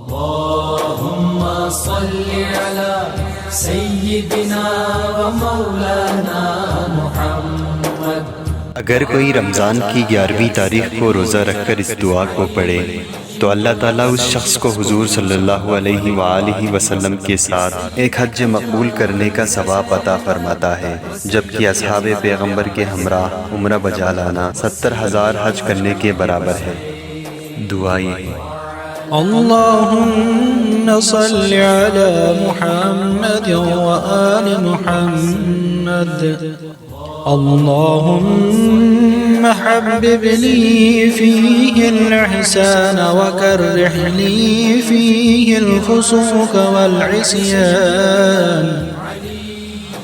अल्लाहुम्मा सल्लि अला सय्यिदिना व मौलाना मुहम्मद। अगर कोई रमज़ान की 11वीं तारीख को रोज़ा रखकर इस दुआ को पढ़े तो अल्लाह ताला उस शख्स को हुजूर सल्लल्लाहु अलैहि वसल्लम के साथ एक हज मकबूल करने का सवाब अता फरमाता है, जबकि असहाबे पैगंबर के हमरा उम्रा बजा लाना 70,000 हज करने के बराबर है। दुआ ये अल्लाहुम्मा सल्लि अला मुहम्मद व आलि मुहम्मद। अल्लाहुम्मा हब्बिबनी फ़ीहिल इहसान व कर्रिहनी फ़ीहिल फ़ुसूक़ वल इस्यान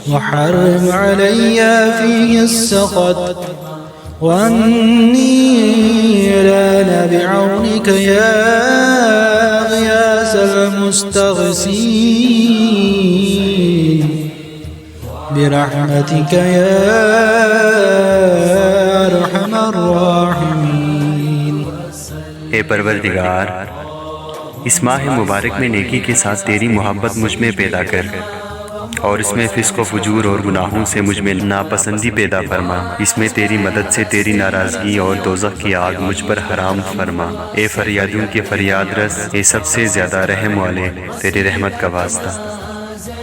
व हर्रिम अलैया फ़ीहिस सख़त वन्नीरान बिअौनिक या ग़ियासल मुस्तग़ीसीन बिरहमतिक या अरहमर राहिमीन। हे परवरदिगार, इस माह मुबारक में नेकी के साथ तेरी मोहब्बत मुझ में पैदा कर और इसमें फिस्क व फुजूर और गुनाहों से मुझ में नापसंदी पैदा फरमा। इसमें तेरी मदद से तेरी नाराज़गी और दोज़ख की आग मुझ पर हराम फरमा। ए फरियादियों के फरियाद रस, ए सबसे ज़्यादा रहम वाले, तेरी रहमत का वास्ता।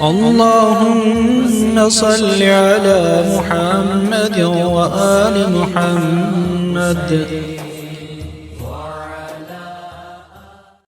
अल्लाहुम्मा सल्लि अला मुहम्मद व आलि मुहम्मद।